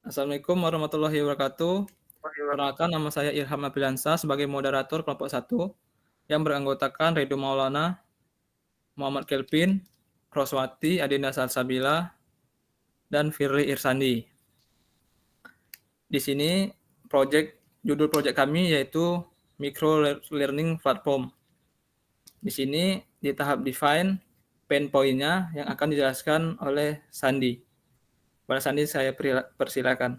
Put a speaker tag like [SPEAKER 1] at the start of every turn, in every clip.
[SPEAKER 1] Assalamualaikum warahmatullahi wabarakatuh. Perkenalkan nama saya Ilham Aprilansa sebagai moderator kelompok 1 yang beranggotakan Ridho Maulana, Muhammad Kelvin, Roswati, Adinda Salsabila, dan Firly Irsandi. Di sini judul proyek kami yaitu Micro Learning Platform. Di sini di tahap define pain point-nya yang akan dijelaskan oleh Sandi. Pada Sandi saya persilakan.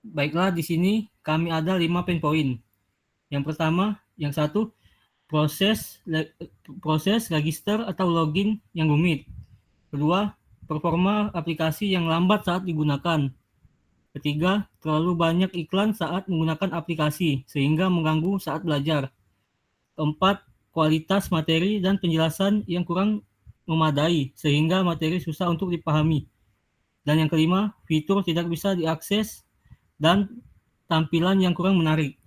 [SPEAKER 2] Baiklah, di sini kami ada 5 pain point. Yang pertama, yang satu, proses register atau login yang rumit. Kedua, performa aplikasi yang lambat saat digunakan. Ketiga, terlalu banyak iklan saat menggunakan aplikasi sehingga mengganggu saat belajar. Keempat, kualitas materi dan penjelasan yang kurang memadai sehingga materi susah untuk dipahami. Dan yang kelima, fitur tidak bisa diakses dan tampilan yang kurang menarik.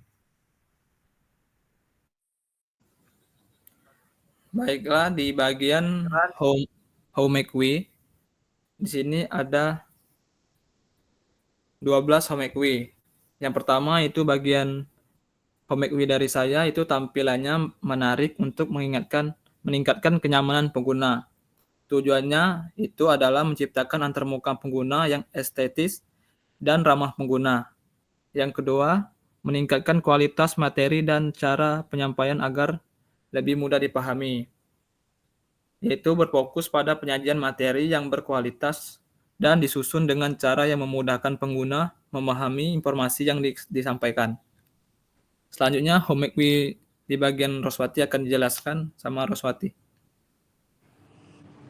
[SPEAKER 1] Baiklah, di bagian home McWe, di sini ada 12 home McWe. Yang pertama itu bagian home McWe dari saya itu tampilannya menarik untuk meningkatkan kenyamanan pengguna. Tujuannya itu adalah menciptakan antarmuka pengguna yang estetis dan ramah pengguna. Yang kedua, meningkatkan kualitas materi dan cara penyampaian agar lebih mudah dipahami, yaitu berfokus pada penyajian materi yang berkualitas dan disusun dengan cara yang memudahkan pengguna memahami informasi yang disampaikan. Selanjutnya, home McWe di bagian Roswati akan dijelaskan sama Roswati.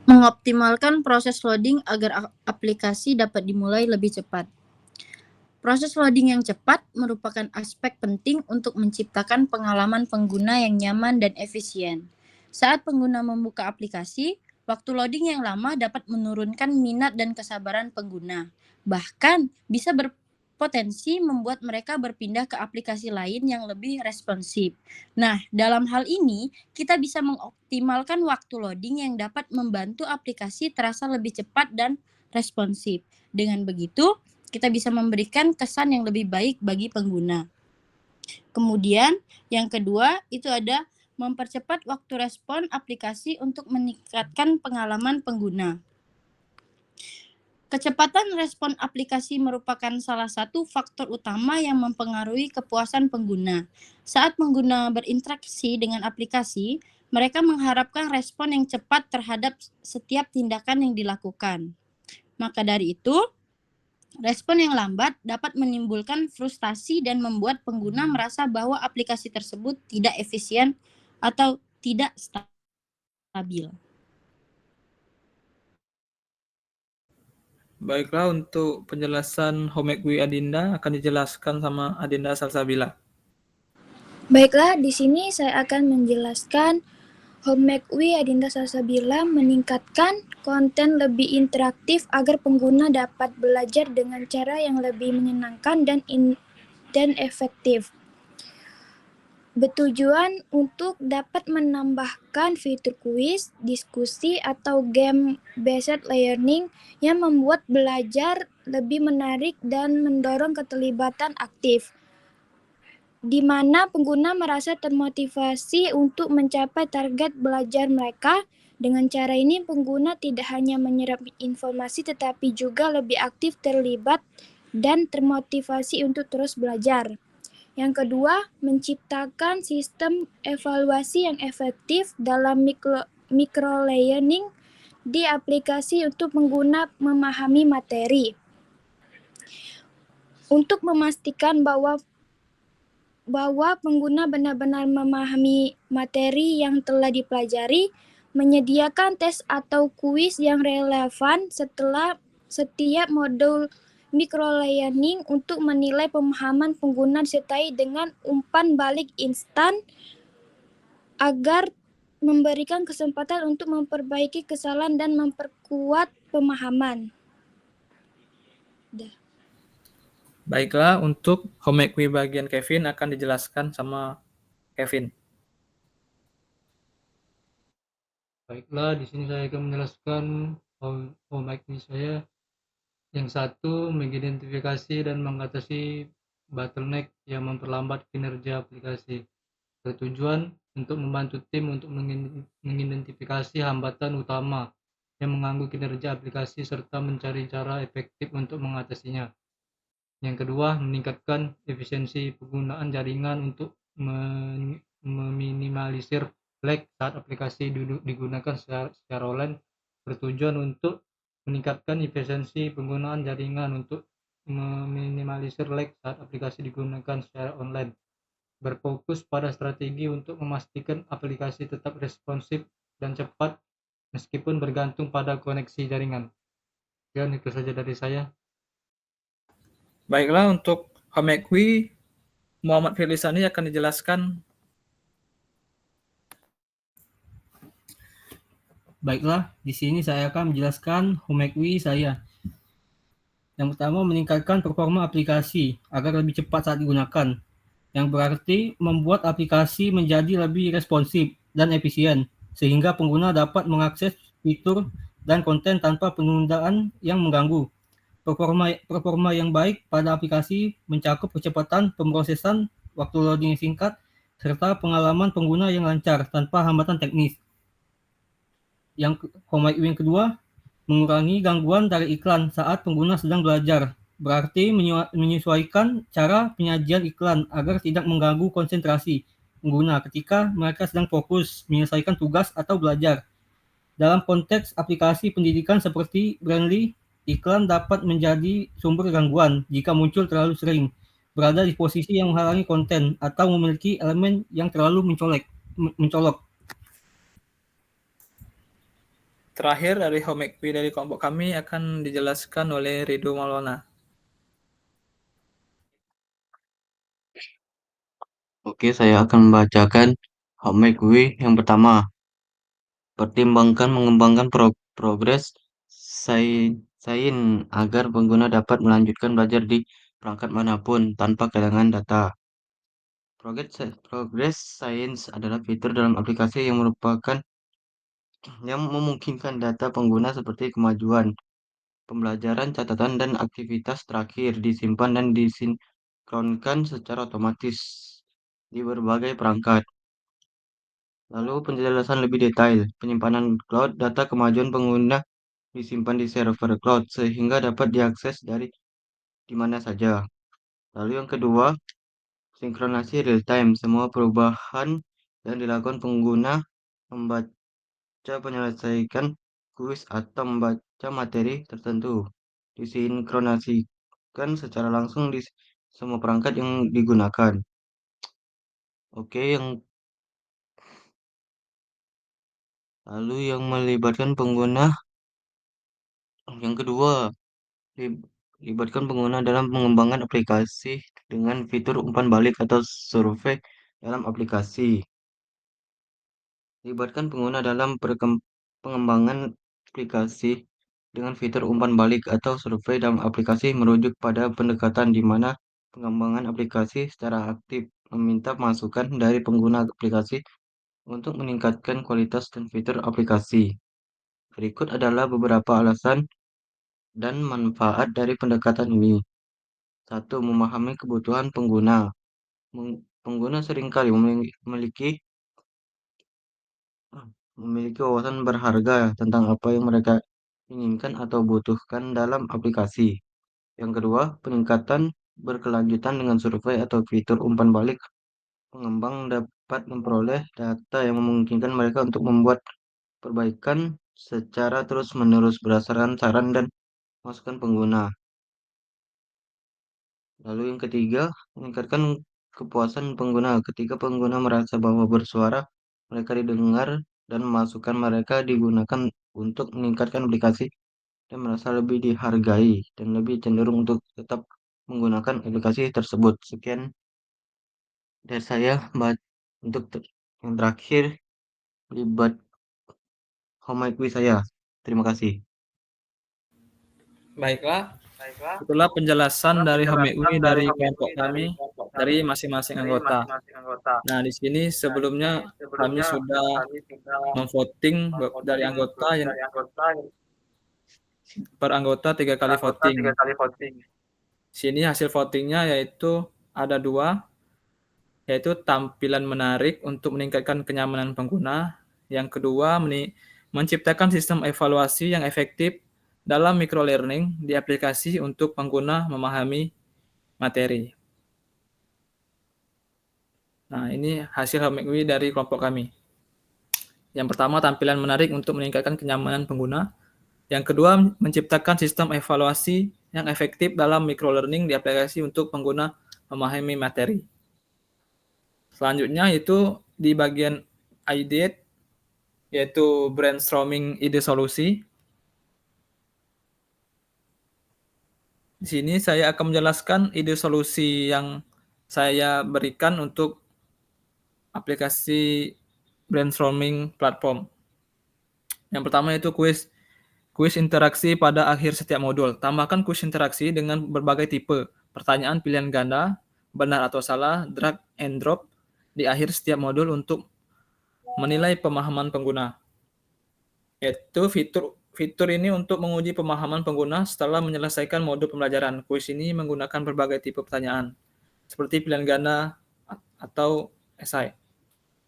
[SPEAKER 3] Mengoptimalkan proses loading agar aplikasi dapat dimulai lebih cepat. Proses loading yang cepat merupakan aspek penting untuk menciptakan pengalaman pengguna yang nyaman dan efisien. Saat pengguna membuka aplikasi, waktu loading yang lama dapat menurunkan minat dan kesabaran pengguna. Bahkan bisa berpotensi membuat mereka berpindah ke aplikasi lain yang lebih responsif. Nah, dalam hal ini, kita bisa mengoptimalkan waktu loading yang dapat membantu aplikasi terasa lebih cepat dan responsif. Dengan begitu, kita bisa memberikan kesan yang lebih baik bagi pengguna. Kemudian, yang kedua itu ada mempercepat waktu respon aplikasi untuk meningkatkan pengalaman pengguna. Kecepatan respon aplikasi merupakan salah satu faktor utama yang mempengaruhi kepuasan pengguna. Saat pengguna berinteraksi dengan aplikasi, mereka mengharapkan respon yang cepat terhadap setiap tindakan yang dilakukan. Maka dari itu, respon yang lambat dapat menimbulkan frustasi dan membuat pengguna merasa bahwa aplikasi tersebut tidak efisien atau tidak stabil.
[SPEAKER 1] Baiklah, untuk penjelasan home McWe Adinda akan dijelaskan sama Adinda Salsabila.
[SPEAKER 4] Baiklah, di sini saya akan menjelaskan home McWe Adinda Salsabila meningkatkan konten lebih interaktif agar pengguna dapat belajar dengan cara yang lebih menyenangkan dan efektif. Bertujuan untuk dapat menambahkan fitur kuis, diskusi, atau game-based learning yang membuat belajar lebih menarik dan mendorong keterlibatan aktif, di mana pengguna merasa termotivasi untuk mencapai target belajar mereka. Dengan cara ini, pengguna tidak hanya menyerap informasi tetapi juga lebih aktif terlibat dan termotivasi untuk terus belajar. Yang kedua, menciptakan sistem evaluasi yang efektif dalam micro-learning di aplikasi untuk pengguna memahami materi. Untuk memastikan bahwa pengguna benar-benar memahami materi yang telah dipelajari, menyediakan tes atau kuis yang relevan setelah setiap modul micro-learning untuk menilai pemahaman pengguna disertai dengan umpan balik instan agar memberikan kesempatan untuk memperbaiki kesalahan dan memperkuat pemahaman.
[SPEAKER 1] Baiklah, untuk home McWe bagian Kevin akan dijelaskan sama Kevin.
[SPEAKER 2] Baiklah, di sini saya akan menjelaskan home activity saya. Yang satu, mengidentifikasi dan mengatasi bottleneck yang memperlambat kinerja aplikasi. Bertujuan untuk membantu tim untuk mengidentifikasi hambatan utama yang mengganggu kinerja aplikasi serta mencari cara efektif untuk mengatasinya. Yang kedua, meningkatkan efisiensi penggunaan jaringan untuk meminimalisir lag saat aplikasi digunakan secara online, bertujuan untuk meningkatkan efisiensi penggunaan jaringan untuk meminimalisir lag saat aplikasi digunakan secara online, berfokus pada strategi untuk memastikan aplikasi tetap responsif dan cepat meskipun bergantung pada koneksi jaringan. Dan itu saja dari saya.
[SPEAKER 1] Baiklah, untuk home activity Muhammad Firlisani akan dijelaskan.
[SPEAKER 2] Baiklah, di sini saya akan menjelaskan home activity saya. Yang pertama, meningkatkan performa aplikasi agar lebih cepat saat digunakan, yang berarti membuat aplikasi menjadi lebih responsif dan efisien, sehingga pengguna dapat mengakses fitur dan konten tanpa penundaan yang mengganggu. Performa yang baik pada aplikasi mencakup kecepatan pemrosesan, waktu loading yang singkat, serta pengalaman pengguna yang lancar tanpa hambatan teknis. Yang kedua, mengurangi gangguan dari iklan saat pengguna sedang belajar, berarti menyesuaikan cara penyajian iklan agar tidak mengganggu konsentrasi pengguna ketika mereka sedang fokus menyelesaikan tugas atau belajar. Dalam konteks aplikasi pendidikan seperti Brandly, iklan dapat menjadi sumber gangguan jika muncul terlalu sering, berada di posisi yang menghalangi konten, atau memiliki elemen yang terlalu mencolok.
[SPEAKER 1] Terakhir dari home activity dari kelompok kami akan dijelaskan oleh Ridho Maulana.
[SPEAKER 5] Oke, saya akan membacakan home activity yang pertama. Pertimbangkan mengembangkan progres sains agar pengguna dapat melanjutkan belajar di perangkat manapun tanpa kehilangan data. Progress sains adalah fitur dalam aplikasi yang memungkinkan data pengguna seperti kemajuan, pembelajaran, catatan, dan aktivitas terakhir disimpan dan disinkronkan secara otomatis di berbagai perangkat. Lalu penjelasan lebih detail, penyimpanan cloud, data kemajuan pengguna disimpan di server cloud sehingga dapat diakses dari di mana saja. Lalu yang kedua, sinkronasi real time. Semua perubahan yang dilakukan pengguna membaca, menyelesaikan kuis atau membaca materi tertentu disinkronasikan secara langsung di semua perangkat yang digunakan. Oke, lalu yang melibatkan pengguna yang kedua, libatkan pengguna dalam pengembangan aplikasi dengan fitur umpan balik atau survei dalam aplikasi. Libatkan pengguna dalam pengembangan aplikasi dengan fitur umpan balik atau survei dalam aplikasi merujuk pada pendekatan di mana pengembangan aplikasi secara aktif meminta masukan dari pengguna aplikasi untuk meningkatkan kualitas dan fitur aplikasi. Berikut adalah beberapa alasan dan manfaat dari pendekatan ini. 1. Memahami kebutuhan pengguna. Pengguna seringkali memiliki wawasan berharga tentang apa yang mereka inginkan atau butuhkan dalam aplikasi. Yang kedua, peningkatan berkelanjutan dengan survei atau fitur umpan balik. Pengembang dapat memperoleh data yang memungkinkan mereka untuk membuat perbaikan secara terus-menerus berdasarkan saran dan masukan pengguna. Lalu yang ketiga, meningkatkan kepuasan pengguna. Ketika pengguna merasa bahwa bersuara mereka didengar dan masukan mereka digunakan untuk meningkatkan aplikasi dan merasa lebih dihargai dan lebih cenderung untuk tetap menggunakan aplikasi tersebut. Sekian dari saya, untuk yang terakhir, libat home quiz saya. Terima kasih.
[SPEAKER 1] Baiklah, itulah penjelasan dari home activity dari kelompok kami. dari masing-masing anggota. Nah, di sini sebelumnya kami sudah memvoting dari anggota yang per anggota 3 kali voting. Sini hasil votingnya yaitu ada 2, yaitu tampilan menarik untuk meningkatkan kenyamanan pengguna. Yang kedua, menciptakan sistem evaluasi yang efektif dalam microlearning di aplikasi untuk pengguna memahami materi. Nah, ini hasil homework dari kelompok kami. Yang pertama, tampilan menarik untuk meningkatkan kenyamanan pengguna. Yang kedua, menciptakan sistem evaluasi yang efektif dalam microlearning di aplikasi untuk pengguna memahami materi. Selanjutnya itu di bagian idea, yaitu brainstorming ide solusi. Di sini saya akan menjelaskan ide solusi yang saya berikan untuk aplikasi brainstorming platform. Yang pertama itu kuis interaksi pada akhir setiap modul. Tambahkan kuis interaksi dengan berbagai tipe, pertanyaan pilihan ganda, benar atau salah, drag and drop di akhir setiap modul untuk menilai pemahaman pengguna. Yaitu fitur ini untuk menguji pemahaman pengguna setelah menyelesaikan modul pembelajaran. Kuis ini menggunakan berbagai tipe pertanyaan, seperti pilihan ganda atau esai,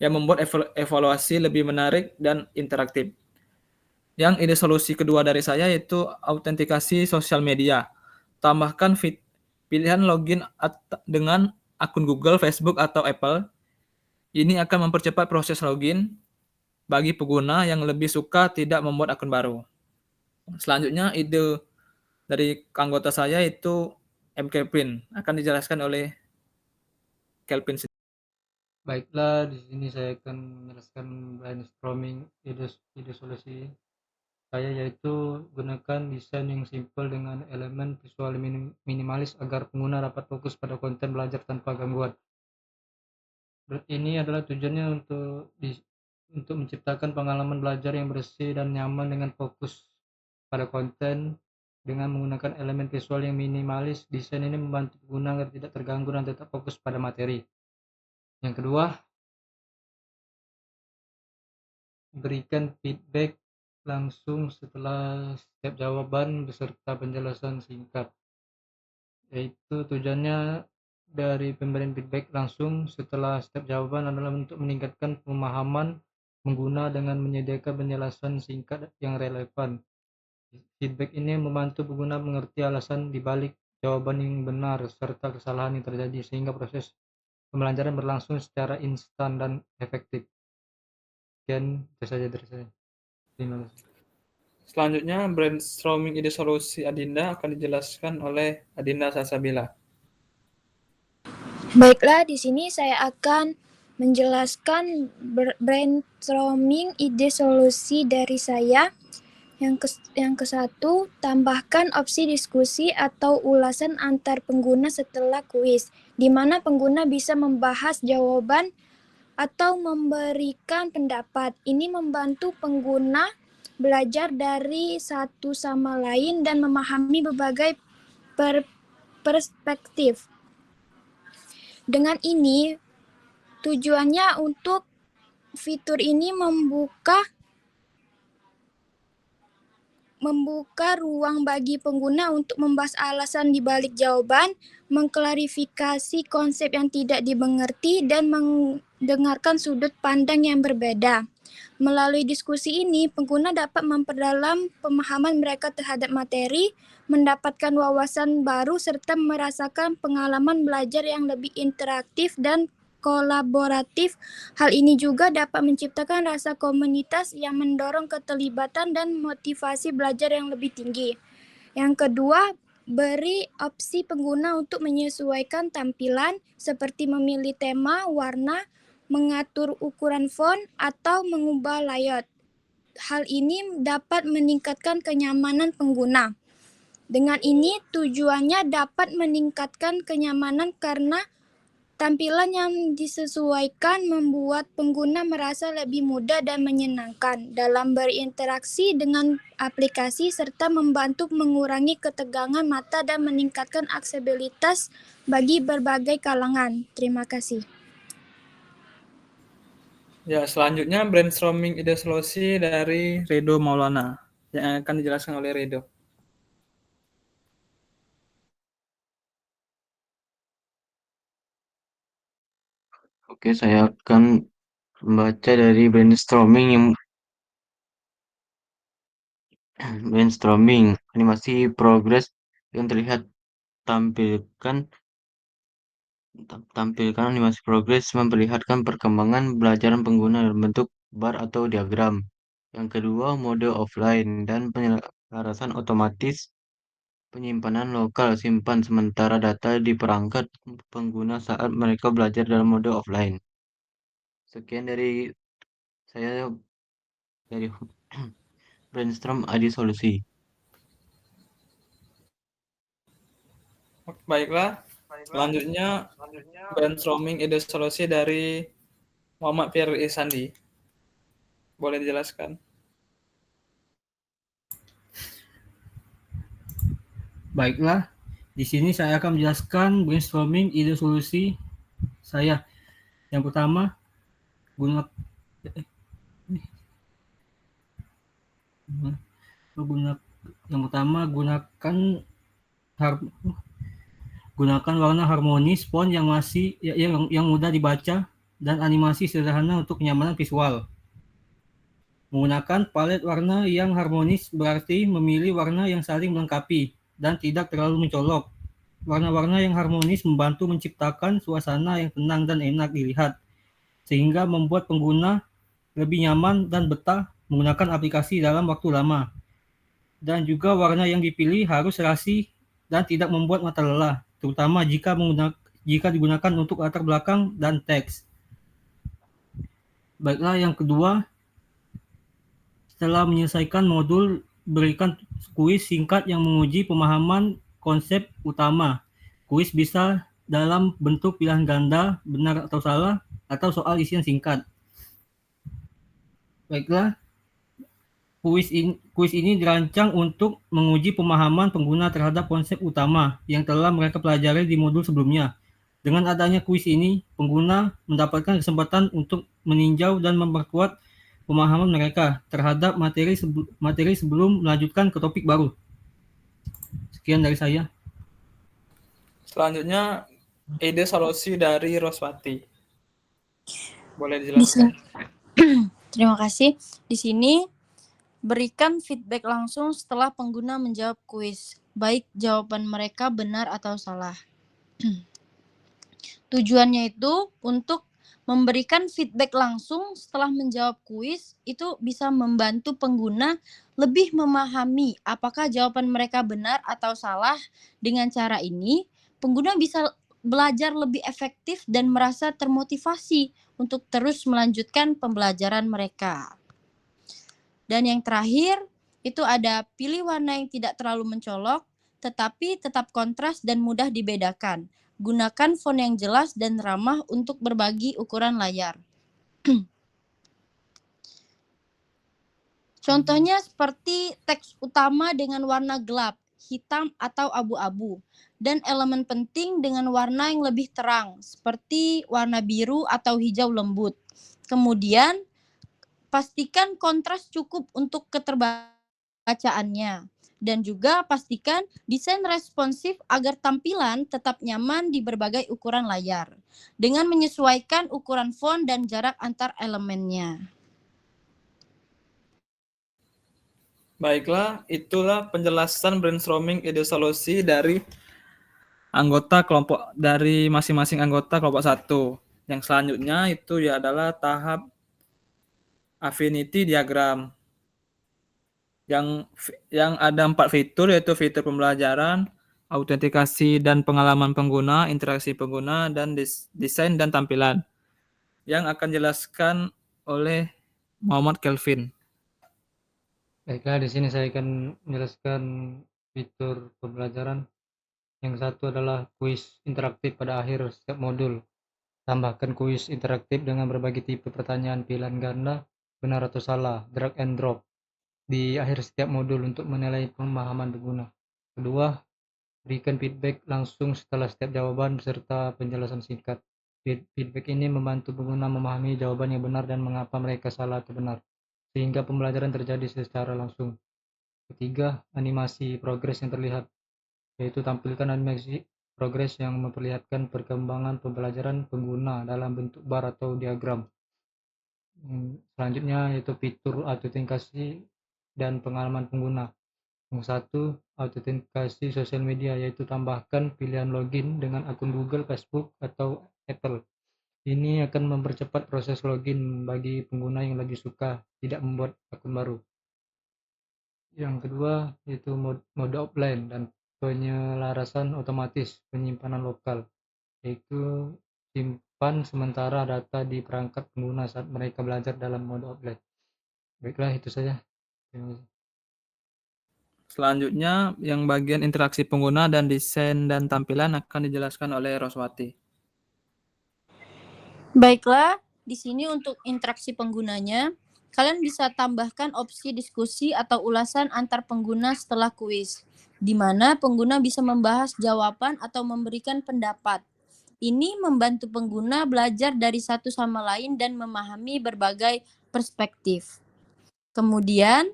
[SPEAKER 1] yang membuat evaluasi lebih menarik dan interaktif. Yang ide solusi kedua dari saya yaitu autentikasi sosial media. Tambahkan pilihan login dengan akun Google, Facebook, atau Apple. Ini akan mempercepat proses login bagi pengguna yang lebih suka tidak membuat akun baru. Selanjutnya, ide dari anggota saya itu Kelvin. Akan dijelaskan oleh Kelvin.
[SPEAKER 2] Baiklah, di sini saya akan menjelaskan brainstorming ide solusi saya, yaitu gunakan desain yang simpel dengan elemen visual minimalis agar pengguna dapat fokus pada konten belajar tanpa gangguan. Ini adalah tujuannya untuk menciptakan pengalaman belajar yang bersih dan nyaman dengan fokus pada konten. Dengan menggunakan elemen visual yang minimalis, desain ini membantu pengguna agar tidak terganggu dan tetap fokus pada materi. Yang kedua, berikan feedback langsung setelah setiap jawaban beserta penjelasan singkat. Yaitu tujuannya dari pemberian feedback langsung setelah setiap jawaban adalah untuk meningkatkan pemahaman pengguna dengan menyediakan penjelasan singkat yang relevan. Feedback ini membantu pengguna mengerti alasan dibalik jawaban yang benar serta kesalahan yang terjadi sehingga proses pembelajaran berlangsung secara instan dan efektif. Sekian itu saja dari saya. Terima kasih.
[SPEAKER 1] Selanjutnya, brainstorming ide solusi Adinda akan dijelaskan oleh Adinda Salsabila.
[SPEAKER 4] Baiklah, di sini saya akan menjelaskan brainstorming ide solusi dari saya. Yang ke-1, tambahkan opsi diskusi atau ulasan antar pengguna setelah kuis, di mana pengguna bisa membahas jawaban atau memberikan pendapat. Ini membantu pengguna belajar dari satu sama lain dan memahami berbagai perspektif. Dengan ini, tujuannya untuk fitur ini membuka ruang bagi pengguna untuk membahas alasan dibalik jawaban, mengklarifikasi konsep yang tidak dimengerti, dan mendengarkan sudut pandang yang berbeda. Melalui diskusi ini, pengguna dapat memperdalam pemahaman mereka terhadap materi, mendapatkan wawasan baru, serta merasakan pengalaman belajar yang lebih interaktif dan kolaboratif. Hal ini juga dapat menciptakan rasa komunitas yang mendorong keterlibatan dan motivasi belajar yang lebih tinggi. Yang kedua, beri opsi pengguna untuk menyesuaikan tampilan seperti memilih tema, warna, mengatur ukuran font, atau mengubah layout. Hal ini dapat meningkatkan kenyamanan pengguna. Dengan ini tujuannya dapat meningkatkan kenyamanan karena Tampilan yang disesuaikan membuat pengguna merasa lebih mudah dan menyenangkan dalam berinteraksi dengan aplikasi serta membantu mengurangi ketegangan mata dan meningkatkan aksesibilitas bagi berbagai kalangan. Terima kasih.
[SPEAKER 1] Ya, selanjutnya brainstorming ide solusi dari Redo Maulana yang akan dijelaskan oleh Redo.
[SPEAKER 5] Oke, saya akan membaca dari brainstorming animasi progres yang terlihat tampilkan tampilkan animasi progres memperlihatkan perkembangan belajaran pengguna dalam bentuk bar atau diagram. Yang kedua, mode offline dan penyelarasan otomatis penyimpanan lokal simpan sementara data di perangkat pengguna saat mereka belajar dalam mode offline. Sekian dari saya dari brainstorm ide solusi.
[SPEAKER 1] Baiklah, selanjutnya brainstorming ide solusi dari Muhammad Firly Sandi. Boleh dijelaskan?
[SPEAKER 2] Baiklah, di sini saya akan menjelaskan brainstorming ide solusi saya. Yang pertama, gunakan warna harmonis, font yang mudah dibaca, dan animasi sederhana untuk kenyamanan visual. Menggunakan palet warna yang harmonis berarti memilih warna yang saling melengkapi dan tidak terlalu mencolok. Warna-warna yang harmonis membantu menciptakan suasana yang tenang dan enak dilihat, sehingga membuat pengguna lebih nyaman dan betah menggunakan aplikasi dalam waktu lama. Dan juga warna yang dipilih harus serasi dan tidak membuat mata lelah, terutama jika digunakan untuk latar belakang dan teks. Baiklah, yang kedua, setelah menyelesaikan modul, berikan kuis singkat yang menguji pemahaman konsep utama. Kuis bisa dalam bentuk pilihan ganda, benar atau salah, atau soal isian singkat. Baiklah, kuis ini dirancang untuk menguji pemahaman pengguna terhadap konsep utama yang telah mereka pelajari di modul sebelumnya. Dengan adanya kuis ini, pengguna mendapatkan kesempatan untuk meninjau dan memperkuat pemahaman mereka terhadap materi sebelum melanjutkan ke topik baru. Sekian dari saya.
[SPEAKER 1] Selanjutnya, ide solusi dari Roswati. Boleh dijelaskan?
[SPEAKER 3] Terima kasih. Di sini berikan feedback langsung setelah pengguna menjawab kuis, baik jawaban mereka benar atau salah. Tujuannya itu untuk memberikan feedback langsung setelah menjawab kuis itu bisa membantu pengguna lebih memahami apakah jawaban mereka benar atau salah. Dengan cara ini, pengguna bisa belajar lebih efektif dan merasa termotivasi untuk terus melanjutkan pembelajaran mereka. Dan yang terakhir, itu ada pilih warna yang tidak terlalu mencolok, tetapi tetap kontras dan mudah dibedakan. Gunakan font yang jelas dan ramah untuk berbagi ukuran layar. Contohnya seperti teks utama dengan warna gelap, hitam atau abu-abu, dan elemen penting dengan warna yang lebih terang, seperti warna biru atau hijau lembut. Kemudian, pastikan kontras cukup untuk keterbacaannya. Dan juga pastikan desain responsif agar tampilan tetap nyaman di berbagai ukuran layar dengan menyesuaikan ukuran font dan jarak antar elemennya.
[SPEAKER 1] Baiklah, itulah penjelasan brainstorming ide solusi dari masing-masing anggota kelompok 1. Yang selanjutnya itu ya adalah tahap affinity diagram. Yang ada 4 fitur, yaitu fitur pembelajaran, autentikasi dan pengalaman pengguna, interaksi pengguna, dan desain dan tampilan. Yang akan dijelaskan oleh Muhammad Kelvin.
[SPEAKER 2] Baiklah, di sini saya akan menjelaskan fitur pembelajaran. Yang satu adalah kuis interaktif pada akhir setiap modul.
[SPEAKER 6] Tambahkan kuis interaktif dengan berbagai tipe pertanyaan pilihan ganda, benar atau salah, drag and drop di akhir setiap modul untuk menilai pemahaman pengguna. Kedua, berikan feedback langsung setelah setiap jawaban beserta penjelasan singkat. Feedback ini membantu pengguna memahami jawaban yang benar dan mengapa mereka salah atau benar, sehingga pembelajaran terjadi secara langsung. Ketiga, animasi progres yang terlihat, yaitu tampilkan animasi progres yang memperlihatkan perkembangan pembelajaran pengguna dalam bentuk bar atau diagram. Selanjutnya yaitu fitur autentikasi dan pengalaman pengguna. Yang satu, autentikasi sosial media, yaitu tambahkan pilihan login dengan akun Google, Facebook, atau Apple. Ini akan mempercepat proses login bagi pengguna yang lagi suka tidak membuat akun baru. Yang kedua yaitu mode offline dan penyelarasan otomatis penyimpanan lokal, yaitu simpan sementara data di perangkat pengguna saat mereka belajar dalam mode offline. Baiklah, itu saja. Terima kasih.
[SPEAKER 1] Selanjutnya, yang bagian interaksi pengguna dan desain dan tampilan akan dijelaskan oleh Roswati.
[SPEAKER 3] Baiklah, di sini untuk interaksi penggunanya, kalian bisa tambahkan opsi diskusi atau ulasan antar pengguna setelah kuis, di mana pengguna bisa membahas jawaban atau memberikan pendapat. Ini membantu pengguna belajar dari satu sama lain dan memahami berbagai perspektif. Kemudian,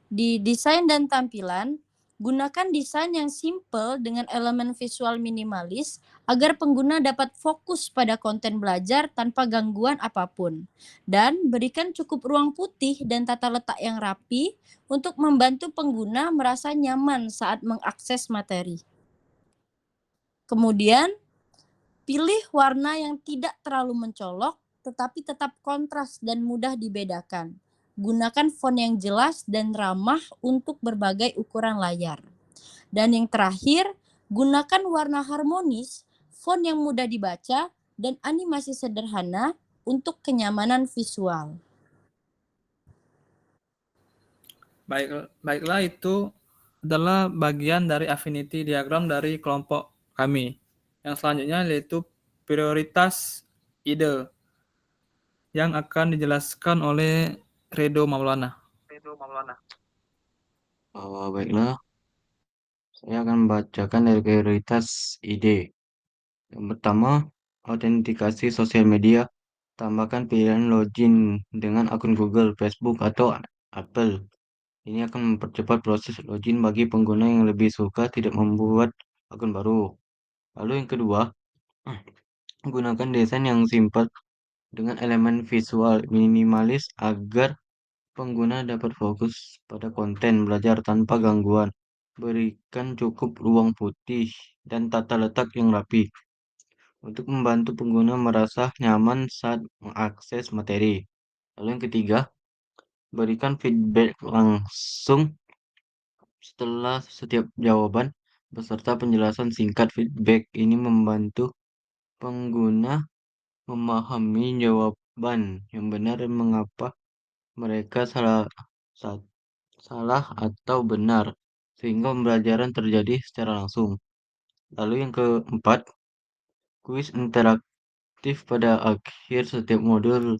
[SPEAKER 3] di desain dan tampilan, gunakan desain yang simple dengan elemen visual minimalis agar pengguna dapat fokus pada konten belajar tanpa gangguan apapun. Dan berikan cukup ruang putih dan tata letak yang rapi untuk membantu pengguna merasa nyaman saat mengakses materi. Kemudian, pilih warna yang tidak terlalu mencolok tetapi tetap kontras dan mudah dibedakan. Gunakan font yang jelas dan ramah untuk berbagai ukuran layar. Dan yang terakhir, gunakan warna harmonis, font yang mudah dibaca, dan animasi sederhana untuk kenyamanan visual.
[SPEAKER 1] Baiklah, itu adalah bagian dari affinity diagram dari kelompok kami. Yang selanjutnya yaitu prioritas ide yang akan dijelaskan oleh Redo Maulana.
[SPEAKER 5] Baiklah, saya akan membacakan dari prioritas ide. Yang pertama, autentikasi sosial media. Tambahkan pilihan login dengan akun Google, Facebook, atau Apple. Ini akan mempercepat proses login bagi pengguna yang lebih suka tidak membuat akun baru. Lalu yang kedua, gunakan desain yang simpel dengan elemen visual minimalis agar pengguna dapat fokus pada konten belajar tanpa gangguan. Berikan cukup ruang putih dan tata letak yang rapi untuk membantu pengguna merasa nyaman saat mengakses materi. Lalu yang ketiga, berikan feedback langsung setelah setiap jawaban beserta penjelasan singkat. Feedback ini membantu pengguna memahami jawaban yang benar dan mengapa mereka salah atau benar, sehingga pembelajaran terjadi secara langsung. Lalu yang keempat, kuis interaktif pada akhir setiap modul.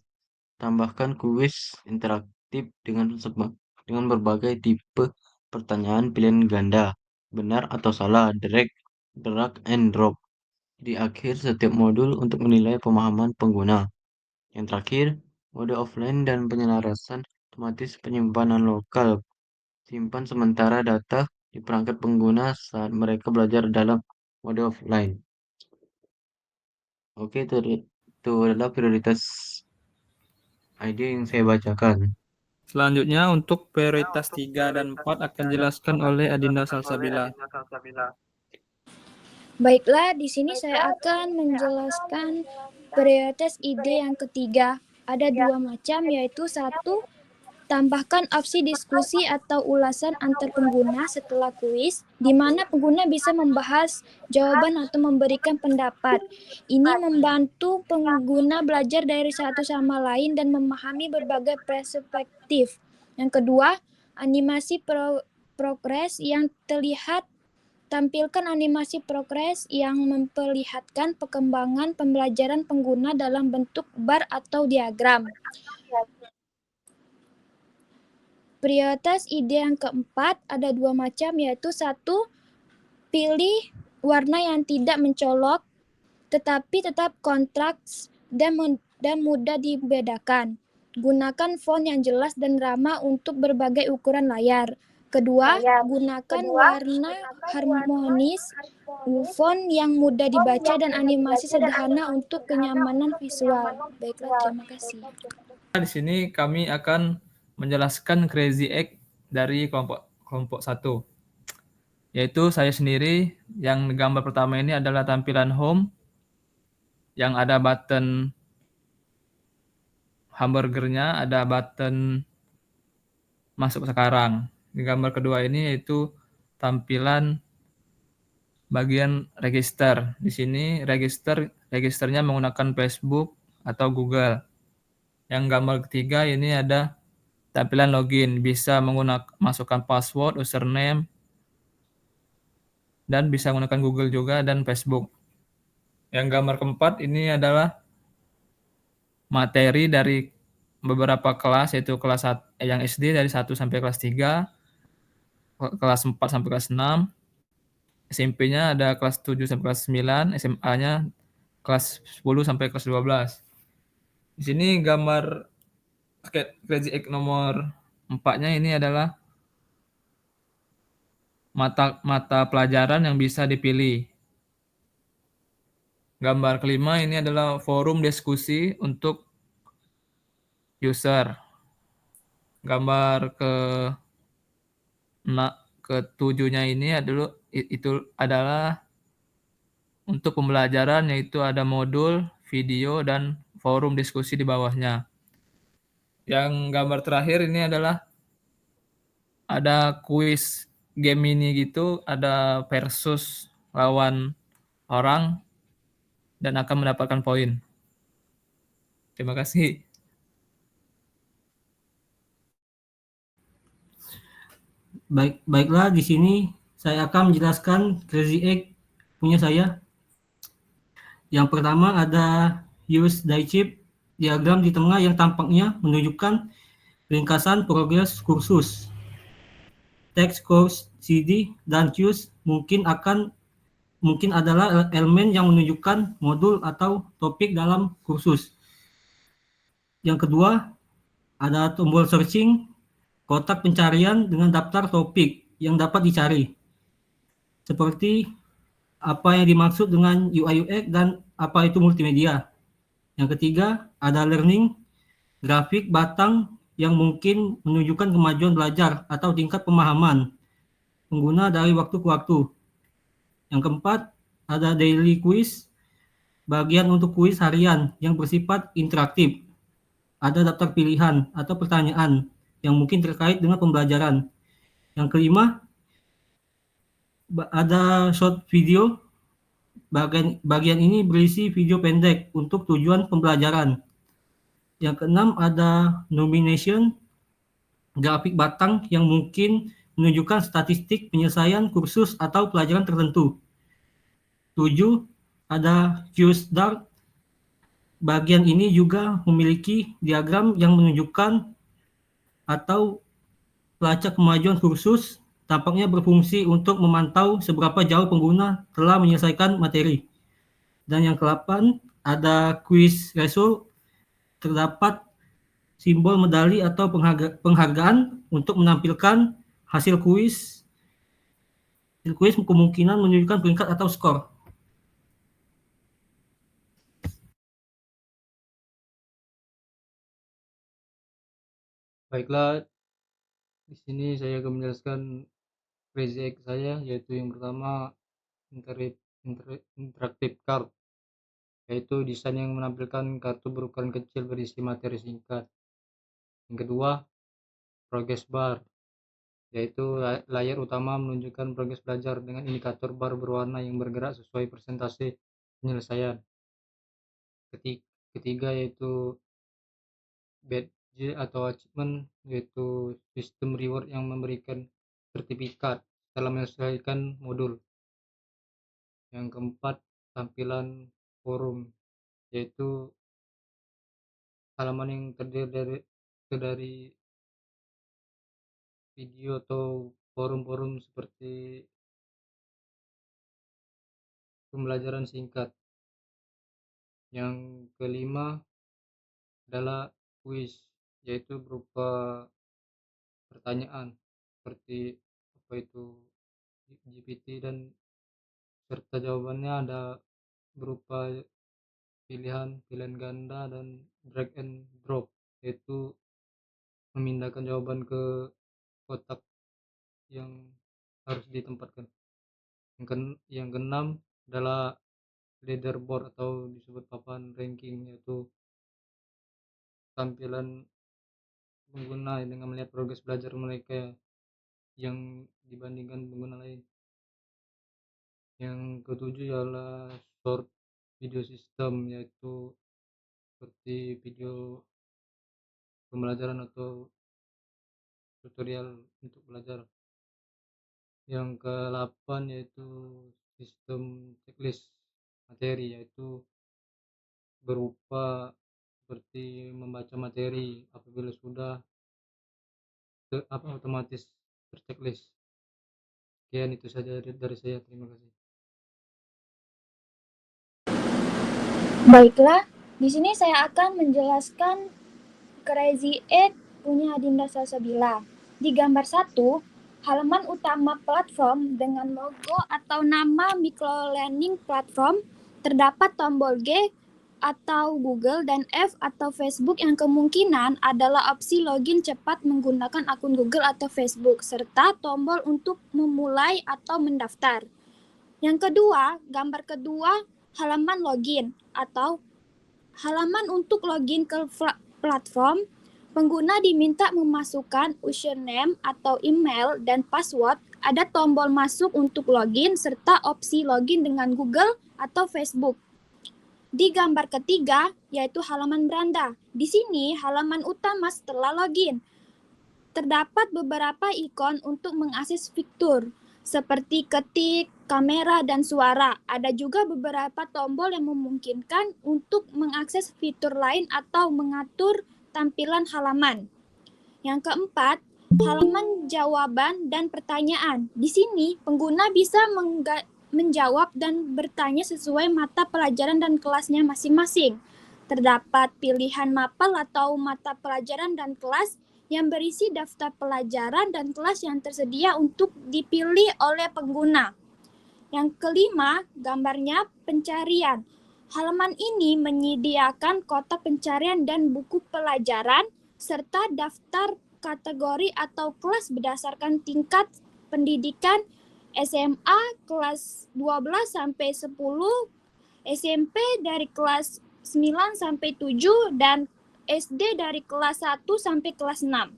[SPEAKER 5] Tambahkan kuis interaktif dengan berbagai tipe pertanyaan pilihan ganda, benar atau salah, drag and drop di akhir setiap modul untuk menilai pemahaman pengguna. Yang terakhir, mode offline dan penyelarasan otomatis penyimpanan lokal. Simpan sementara data di perangkat pengguna saat mereka belajar dalam mode offline. Oke, itu adalah prioritas ide yang saya bacakan.
[SPEAKER 1] Selanjutnya untuk prioritas 3 dan 4 akan dijelaskan oleh Adinda Salsabila.
[SPEAKER 4] Baiklah, di sini saya akan menjelaskan prioritas ide yang ketiga. Ada dua macam, yaitu satu, tambahkan opsi diskusi atau ulasan antar pengguna setelah kuis, di mana pengguna bisa membahas jawaban atau memberikan pendapat. Ini membantu pengguna belajar dari satu sama lain dan memahami berbagai perspektif. Yang kedua, animasi progres yang terlihat Tampilkan animasi progres yang memperlihatkan perkembangan pembelajaran pengguna dalam bentuk bar atau diagram. Prioritas ide yang keempat ada 2 macam, yaitu 1, pilih warna yang tidak mencolok tetapi tetap kontras dan mudah dibedakan. Gunakan font yang jelas dan ramah untuk berbagai ukuran layar. Kedua, gunakan warna harmonis, font yang mudah dibaca dan animasi sederhana untuk kenyamanan visual. Baiklah, terima kasih.
[SPEAKER 1] Di sini kami akan menjelaskan Crazy Egg dari kelompok 1. Yaitu saya sendiri, yang gambar pertama ini adalah tampilan home yang ada button hamburgernya, ada button masuk sekarang. Di gambar kedua ini yaitu tampilan bagian register. Di sini registernya menggunakan Facebook atau Google. Yang gambar ketiga ini ada tampilan login, bisa menggunakan masukkan password, username, dan bisa menggunakan Google juga dan Facebook. Yang gambar keempat ini adalah materi dari beberapa kelas, yaitu yang SD dari 1 sampai kelas 3, kelas 4 sampai kelas 6, SMP-nya ada kelas 7 sampai kelas 9, SMA-nya kelas 10 sampai kelas 12. Di sini gambar Crazy Egg nomor 4-nya ini adalah mata pelajaran yang bisa dipilih. Gambar kelima ini adalah forum diskusi untuk user. Gambar ketujuhnya ini adalah untuk pembelajaran, yaitu ada modul, video, dan forum diskusi di bawahnya. Yang gambar terakhir ini adalah ada kuis game mini gitu, ada versus lawan orang dan akan mendapatkan poin. Terima kasih.
[SPEAKER 2] Baiklah, di sini saya akan menjelaskan Crazy Egg punya saya. Yang pertama ada use die chip, diagram di tengah yang tampaknya menunjukkan ringkasan progres kursus. Text course CD dan cues mungkin adalah elemen yang menunjukkan modul atau topik dalam kursus. Yang kedua, ada tombol searching, kotak pencarian dengan daftar topik yang dapat dicari. Seperti apa yang dimaksud dengan UI UX dan apa itu multimedia. Yang ketiga, ada learning, grafik batang yang mungkin menunjukkan kemajuan belajar atau tingkat pemahaman pengguna dari waktu ke waktu. Yang keempat, ada daily quiz, bagian untuk kuis harian yang bersifat interaktif. Ada daftar pilihan atau pertanyaan yang mungkin terkait dengan pembelajaran. Yang kelima, ada short video. Bagian ini berisi video pendek untuk tujuan pembelajaran. Yang keenam, ada nomination, grafik batang yang mungkin menunjukkan statistik penyelesaian kursus atau pelajaran tertentu. 7. Ada Q's Dart. Bagian ini juga memiliki diagram yang menunjukkan atau pelacak kemajuan kursus, tampaknya berfungsi untuk memantau seberapa jauh pengguna telah menyelesaikan materi. Dan yang ke-8, ada quiz result. Terdapat simbol medali atau penghargaan untuk menampilkan hasil kuis. Hasil kuis kemungkinan menunjukkan peringkat atau skor.
[SPEAKER 6] Baiklah, di sini saya akan menjelaskan Crazy Egg saya, yaitu yang pertama interactive card, yaitu desain yang menampilkan kartu berukuran kecil berisi materi singkat. Yang kedua, progress bar, yaitu layar utama menunjukkan progres belajar dengan indikator bar berwarna yang bergerak sesuai persentase penyelesaian. Ketiga yaitu badge atau achievement, yaitu sistem reward yang memberikan sertifikat setelah menyelesaikan modul. Yang keempat, tampilan forum, yaitu halaman yang terdiri dari video atau forum-forum seperti pembelajaran singkat. Yang kelima adalah kuis, yaitu berupa pertanyaan seperti apa itu GPT, dan serta jawabannya ada berupa pilihan ganda dan drag and drop, yaitu memindahkan jawaban ke kotak yang harus ditempatkan. Yang keenam adalah leaderboard atau disebut papan ranking, yaitu tampilan pengguna dengan melihat progres belajar mereka yang dibandingkan pengguna lain. Yang ketujuh ialah short video system, yaitu seperti video pembelajaran atau tutorial untuk belajar. Yang ke-8 yaitu sistem checklist materi, yaitu berupa seperti membaca materi apabila sudah otomatis terchecklist. Sekian, itu saja dari saya. Terima kasih.
[SPEAKER 4] Baiklah, di sini saya akan menjelaskan Crazy 8 punya Adinda Salsabila. Di gambar 1, halaman utama platform dengan logo atau nama microlearning platform, terdapat tombol G atau Google dan F atau Facebook yang kemungkinan adalah opsi login cepat menggunakan akun Google atau Facebook, serta tombol untuk memulai atau mendaftar. Yang kedua, gambar kedua, halaman login atau halaman untuk login ke platform. Pengguna diminta memasukkan username atau email dan password. Ada tombol masuk untuk login serta opsi login dengan Google atau Facebook. Di gambar ketiga, yaitu halaman beranda. Di sini halaman utama setelah login. Terdapat beberapa ikon untuk mengakses fitur seperti ketik, kamera, dan suara. Ada juga beberapa tombol yang memungkinkan untuk mengakses fitur lain atau mengatur tampilan halaman. Yang keempat, halaman jawaban dan pertanyaan. Di sini, pengguna bisa menjawab dan bertanya sesuai mata pelajaran dan kelasnya masing-masing. Terdapat pilihan mapel atau mata pelajaran dan kelas yang berisi daftar pelajaran dan kelas yang tersedia untuk dipilih oleh pengguna. Yang kelima, gambarnya pencarian. Halaman ini menyediakan kotak pencarian dan buku pelajaran, serta daftar kategori atau kelas berdasarkan tingkat pendidikan SMA kelas 12 sampai 10, SMP dari kelas 9 sampai 7, dan SD dari kelas 1 sampai kelas 6.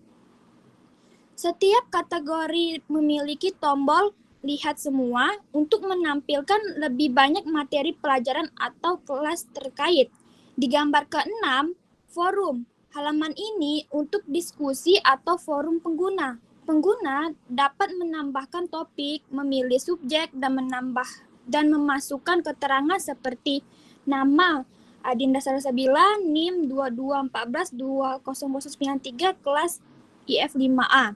[SPEAKER 4] Setiap kategori memiliki tombol lihat semua untuk menampilkan lebih banyak materi pelajaran atau kelas terkait. Di gambar ke-6, forum. Halaman ini untuk diskusi atau forum pengguna. Pengguna dapat menambahkan topik, memilih subjek, dan memasukkan keterangan seperti nama Adinda Salsabila, NIM 22142093, kelas IF 5A.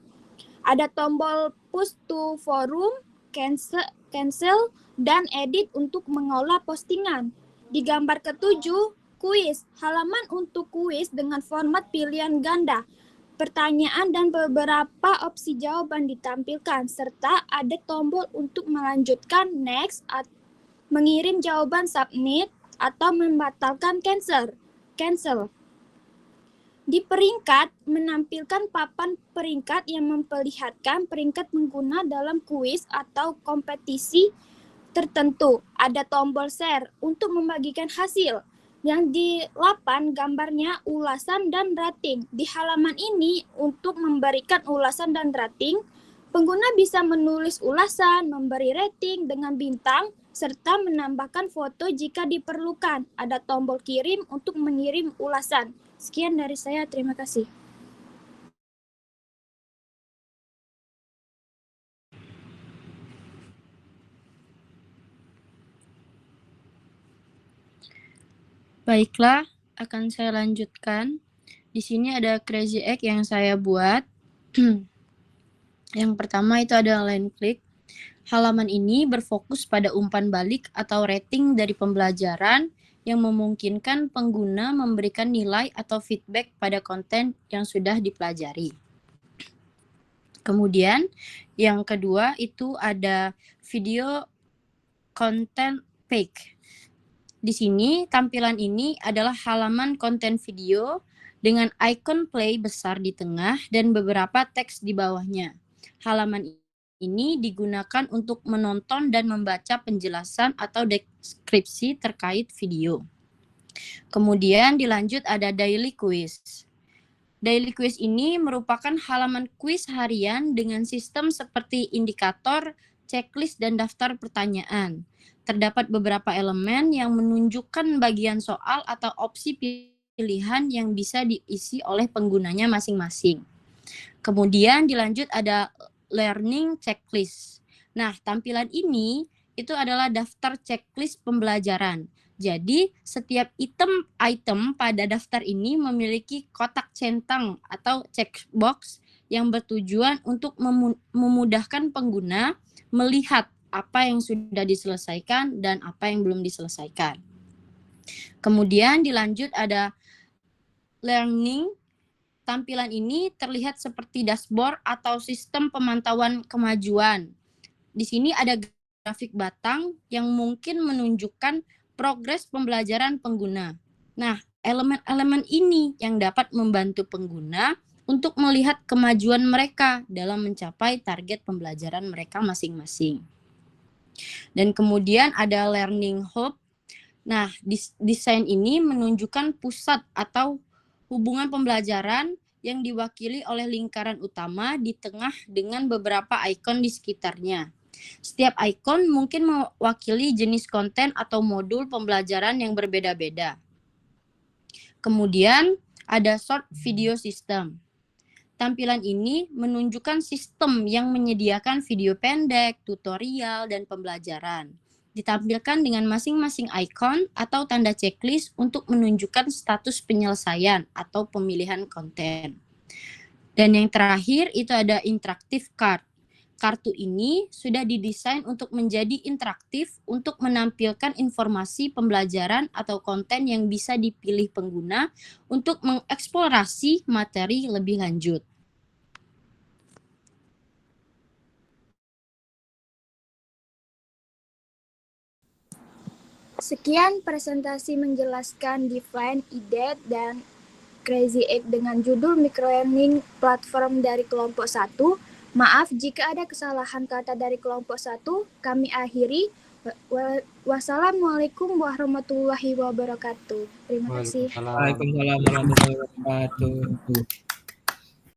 [SPEAKER 4] Ada tombol push to forum, cancel, dan edit untuk mengolah postingan. Di gambar ke-7, kuis. Halaman untuk kuis dengan format pilihan ganda. Pertanyaan dan beberapa opsi jawaban ditampilkan, serta ada tombol untuk melanjutkan next, mengirim jawaban submit, atau membatalkan cancel. Di peringkat, menampilkan papan peringkat yang memperlihatkan peringkat pengguna dalam kuis atau kompetisi tertentu. Ada tombol share untuk membagikan hasil. Yang di 8 gambarnya ulasan dan rating. Di halaman ini untuk memberikan ulasan dan rating, pengguna bisa menulis ulasan, memberi rating dengan bintang, serta menambahkan foto jika diperlukan. Ada tombol kirim untuk mengirim ulasan. Sekian dari saya, terima kasih.
[SPEAKER 3] Baiklah, akan saya lanjutkan. Di sini ada crazy egg yang saya buat. Yang pertama itu ada line click. Halaman ini berfokus pada umpan balik atau rating dari pembelajaran yang memungkinkan pengguna memberikan nilai atau feedback pada konten yang sudah dipelajari. Kemudian yang kedua itu ada video content page. Di sini tampilan ini adalah halaman konten video dengan ikon play besar di tengah dan beberapa teks di bawahnya. Halaman ini digunakan untuk menonton dan membaca penjelasan atau deskripsi terkait video. Kemudian dilanjut ada daily quiz. Daily quiz ini merupakan halaman kuis harian dengan sistem seperti indikator, checklist, dan daftar pertanyaan. Terdapat beberapa elemen yang menunjukkan bagian soal atau opsi pilihan yang bisa diisi oleh penggunanya masing-masing. Kemudian dilanjut ada learning checklist. Nah, tampilan ini itu adalah daftar checklist pembelajaran. Jadi, setiap item pada daftar ini memiliki kotak centang atau checkbox yang bertujuan untuk memudahkan pengguna melihat apa yang sudah diselesaikan dan apa yang belum diselesaikan. Kemudian dilanjut ada learning. Tampilan ini terlihat seperti dashboard atau sistem pemantauan kemajuan. Di sini ada grafik batang yang mungkin menunjukkan progres pembelajaran pengguna. Nah, elemen-elemen ini yang dapat membantu pengguna untuk melihat kemajuan mereka dalam mencapai target pembelajaran mereka masing-masing. Dan kemudian ada learning hub. Nah, desain ini menunjukkan pusat atau hubungan pembelajaran yang diwakili oleh lingkaran utama di tengah dengan beberapa ikon di sekitarnya. Setiap ikon mungkin mewakili jenis konten atau modul pembelajaran yang berbeda-beda. Kemudian ada short video system. Tampilan ini menunjukkan sistem yang menyediakan video pendek, tutorial, dan pembelajaran. Ditampilkan dengan masing-masing ikon atau tanda checklist untuk menunjukkan status penyelesaian atau pemilihan konten. Dan yang terakhir itu ada interactive card. Kartu ini sudah didesain untuk menjadi interaktif untuk menampilkan informasi pembelajaran atau konten yang bisa dipilih pengguna untuk mengeksplorasi materi lebih lanjut.
[SPEAKER 4] Sekian presentasi menjelaskan Define, IDET, dan Crazy Egg dengan judul Microlearning Platform dari kelompok 1. Maaf jika ada kesalahan kata dari kelompok 1. Kami akhiri. Wassalamualaikum warahmatullahi wabarakatuh. Terima kasih.
[SPEAKER 6] Waalaikumsalam.
[SPEAKER 1] Waalaikumsalam warahmatullahi wabarakatuh.